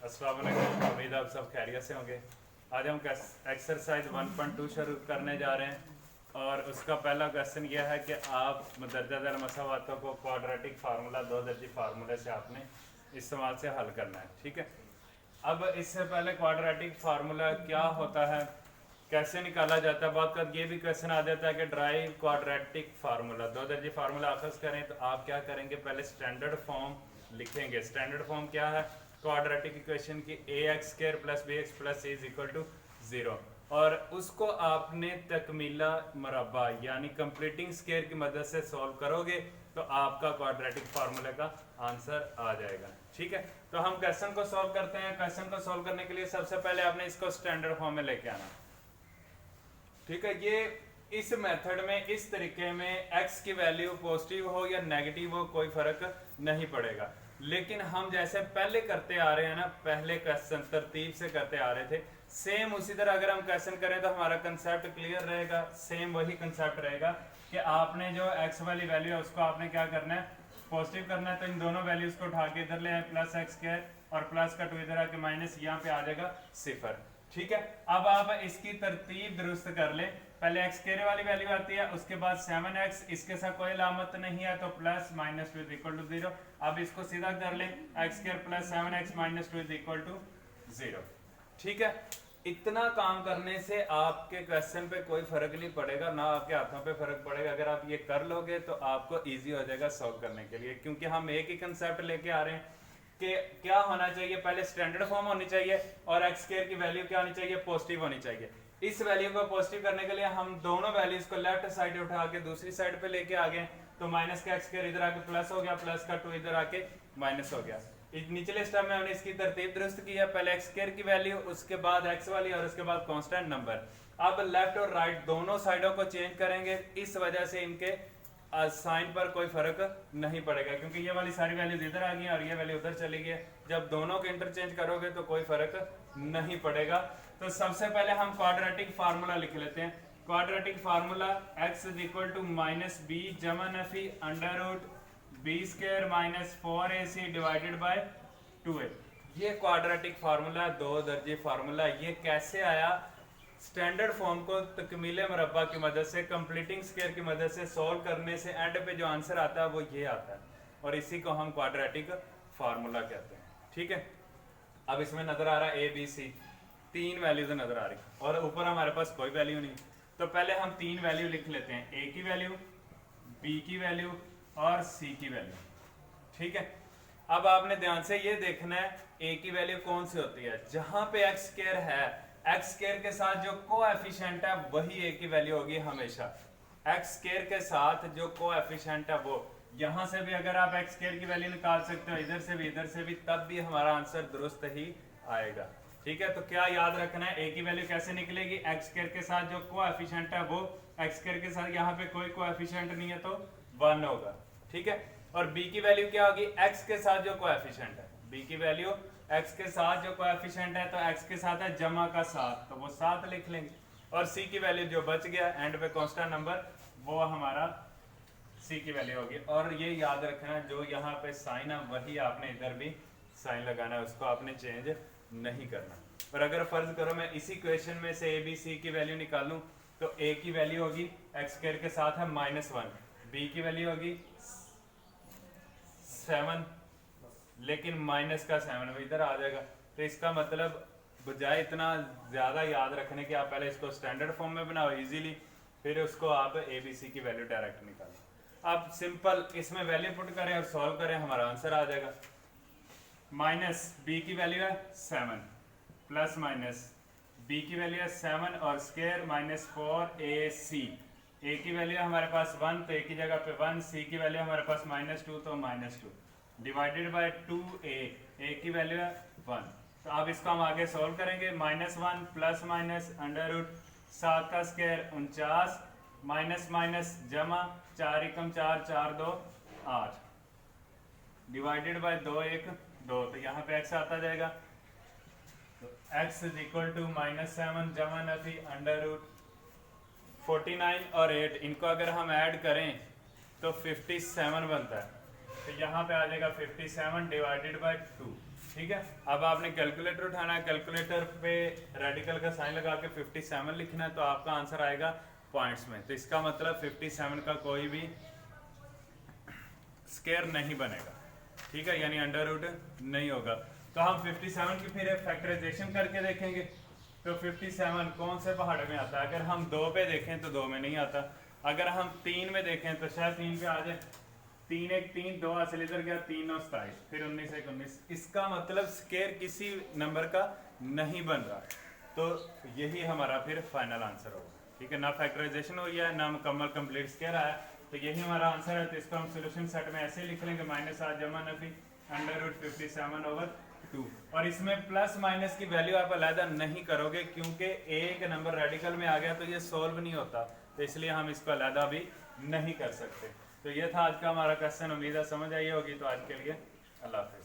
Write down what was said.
अस्सलाम वालेकुम, उम्मीद आप सब खैरियत से होंगे। आज हम एक्सरसाइज 1.2 शुरू करने जा रहे हैं और उसका पहला क्वेश्चन यह है कि आप मदरजा दर मसावातों को क्वाड्रेटिक फार्मूला दो दर्जी फार्मूले से आपने इस्तेमाल से हल करना है। ठीक है, अब इससे पहले क्वाड्रेटिक फार्मूला क्या होता है, कैसे निकाला जाता है, बहुत बार ये भी क्वेश्चन आ जाता है कि ड्राइव क्वाड्रेटिक फार्मूला, दो दर्जी फार्मूला अखज़ करें तो आप क्या करेंगे, पहले स्टैंडर्ड फॉर्म लिखेंगे। स्टैंडर्ड फॉर्म क्या है क्वाड्रेटिक इक्वेशन की, A X square plus B X plus C is equal to 0, और उसको आपने तकमीला मरबा यानी कंप्लीटिंग स्क्वायर की मदद से सॉल्व करोगे तो आपका क्वाड्रेटिक फार्मूला का आंसर आ जाएगा। ठीक है, तो हम क्वेश्चन को सॉल्व करते हैं। क्वेश्चन को सॉल्व करने के लिए सबसे पहले आपने इसको स्टैंडर्ड फॉर्म में लेके आना। ठीक है, ये इस मेथड में इस तरीके में x की वैल्यू पॉजिटिव हो या नेगेटिव हो कोई फर्क नहीं पड़ेगा, लेकिन हम जैसे पहले करते आ रहे हैं ना, पहले क्वेश्चन तरतीब से करते आ रहे थे, सेम उसी तरह अगर हम क्वेश्चन करें तो हमारा कंसेप्ट क्लियर रहेगा। सेम वही कंसेप्ट रहेगा कि आपने जो x वाली वैल्यू है उसको आपने क्या करना है, पॉजिटिव करना है। तो इन दोनों वैल्यूज को उठा के इधर ले आए, प्लस एक्स स्क्वायर और प्लस का 2 इधर आके माइनस, यहाँ पे आ जाएगा 0। ठीक है, अब आप इसकी तरतीब दुरुस्त कर ले। पहले एक्स स्क्वायर वाली वैल्यू आती है, उसके बाद 7x, इसके साथ कोई अलामत नहीं है तो प्लस माइनस 2 इक्वल टू 0। अब इसको सीधा कर ले, x square plus 7x minus 2 equal to 0। ठीक है, इतना काम करने से आपके क्वेश्चन पे कोई फर्क नहीं पड़ेगा, ना आपके हाथों पे फर्क पड़ेगा। अगर आप ये कर लोगे तो आपको इजी हो जाएगा सॉल्व करने के लिए, क्योंकि हम एक ही कंसेप्ट लेके आ रहे हैं कि क्या होना चाहिए, पहले स्टैंडर्ड फॉर्म होनी चाहिए और एक्स स्क्वायर की वैल्यू क्या होनी चाहिए, पॉजिटिव होनी चाहिए। इस वैल्यू को पॉजिटिव करने के लिए हम दोनों वैल्यूज को लेफ्ट साइड उठा के दूसरी साइड पे लेके आ गए, तो माइनस का एक्स स्क्वायर इधर आके प्लस हो गया, प्लस का 2 इधर आके माइनस हो गया। निचले स्टेप में हमने इसकी तरतीब दुरुस्त की है, पहले एक्स स्क्वायर की वैल्यू, उसके बाद एक्स वाली और उसके बाद कांस्टेंट नंबर। अब लेफ्ट और राइट दोनों साइडों को चेंज करेंगे, इस वजह से इनके साइन पर कोई फर्क नहीं पड़ेगा, क्योंकि ये वाली सारी वैल्यूज इधर आ गई और ये वैल्यू उधर चली गई। जब दोनों को इंटरचेंज करोगे तो कोई फर्क नहीं पड़ेगा। तो सबसे पहले हम क्वाड्रेटिक फार्मूला लिख लेते हैं। Quadratic formula x is equal to minus B जमा नफी under root B square minus 4ac divided by 2a। ये क्वाड्रेटिक फार्मूला, दो दर्जे फार्मूला। ये कैसे आया, स्टैंडर्ड फॉर्म को तकमीले मरबा की मदद से, कंप्लीटिंग स्क्वायर की मदद से सॉल्व करने से एंड पे जो आंसर आता है वो ये आता है, और इसी को हम क्वाड्रेटिक फार्मूला कहते हैं। ठीक है, अब इसमें नजर आ रहा है ए बी सी, 3 वैल्यूज नजर आ रही, और ऊपर हमारे पास कोई वैल्यू नहीं। तो पहले हम 3 वैल्यू लिख लेते हैं, ए की वैल्यू, बी की वैल्यू और सी की वैल्यू। ठीक है, अब आपने ध्यान से ये देखना है ए की वैल्यू कौन सी होती है, जहां पे एक्स स्क्वायर है, एक्स स्क्वायर के साथ जो कोएफिशिएंट है वही ए की वैल्यू होगी हमेशा। एक्स स्क्वायर के साथ जो कोएफिशिएंट है वो, यहां से भी अगर आप एक्स स्क्वायर की वैल्यू निकाल सकते हो, इधर से भी, तब भी हमारा आंसर दुरुस्त ही आएगा। ठीक है, तो क्या याद रखना है, ए की वैल्यू कैसे निकलेगी, एक्स स्क्वायर के साथ जो कोएफिशिएंट है वो, एक्स स्क्वायर के साथ यहाँ पे कोई कोएफिशिएंट नहीं है तो 1 होगा। ठीक है, और बी की वैल्यू क्या होगी, एक्स के साथ जो कोएफिशिएंट है, बी की वैल्यू एक्स के साथ जो कोएफिशिएंट है, तो एक्स के साथ है जमा का 7, तो वो 7 लिख लेंगे। और सी की वैल्यू जो बच गया एंड पे कांस्टेंट नंबर, वो हमारा सी की वैल्यू होगी। और ये याद रखना, जो यहाँ पे साइन है वही आपने इधर भी साइन लगाना है, उसको आपने चेंज नहीं करना। और अगर फर्ज करो मैं इसी क्वेश्चन में से ए बी सी की वैल्यू निकालूं, तो ए की वैल्यू होगी एक्स स्क्वायर के साथ है -1, बी की वैल्यू होगी 7, लेकिन माइनस का 7 वो इधर आ जाएगा। तो इसका मतलब बजाय इतना ज़्यादा याद रखने के, आप पहले इसको स्टैंडर्ड फॉर्म में बनाओ इजीली, फिर उसको आप ए बी सी की वैल्यू डायरेक्ट निकालो। अब सिंपल इसमें वैल्यू पुट करें और सॉल्व करें, हमारा आंसर आ जाएगा। माइनस बी की वैल्यू है 7 प्लस माइनस बी की वैल्यू है 7 और स्क्वायर माइनस 4ac, ए की वैल्यू हमारे पास 1 तो ए की जगह पे 1, सी की वैल्यू हमारे पास -2 तो -2 डिवाइडेड बाय 2a, ए की वैल्यू है 1। तो अब इसको हम आगे सॉल्व करेंगे, -1 प्लस माइनस अंडर रूट 7 का स्क्वायर 49 माइनस माइनस जमा 4 एकम 4, 4 2 8 डिवाइडेड बाय 2 1 2, तो यहाँ पे x आता जाएगा। तो x इज इक्वल टू -7 जमा नफी अंडर रूट 49 और 8, इनको अगर हम ऐड करें तो 57 बनता है। तो यहाँ पे आ जाएगा 57 डिवाइडेड बाय 2। ठीक है, अब आपने कैलकुलेटर उठाना है, कैलकुलेटर पे रेडिकल का साइन लगा के 57 लिखना है, तो आपका आंसर आएगा पॉइंट्स में। तो इसका मतलब 57 का कोई भी स्क्वायर नहीं बनेगा, ठीक है, यानी अंडर रूट नहीं होगा। तो हम 57 की फिर फैक्टराइजेशन करके देखेंगे। तो 57 कौन से पहाड़ में आता है? अगर हम 2 पे देखें तो 2 में नहीं आता, अगर हम 3 में देखें तो शायद 3 पे आ जाए। 3 1 3 2 हासिल इधर गया, 3 9 27, फिर 19 1 19। इसका मतलब स्क्वायर किसी नंबर का नहीं बन रहा है। तो यही हमारा फिर फाइनल आंसर होगा, ठीक है, ना फैक्टराइजेशन हुई है ना मुकम्मल कंप्लीट स्क्वायर आया, तो यही हमारा आंसर है। तो इसको हम सोल्यूशन सेट में ऐसे लिख लेंगे -7 जमा नफी अंडर रूट 57/2। और इसमें प्लस माइनस की वैल्यू आप अलग नहीं करोगे, क्योंकि एक नंबर रेडिकल में आ गया तो ये सोल्व नहीं होता, तो इसलिए हम इसको अलग भी नहीं कर सकते। तो ये था आज का हमारा क्वेश्चन, उम्मीद है समझ आई होगी। तो आज के लिए अल्लाह हाफ़िज़।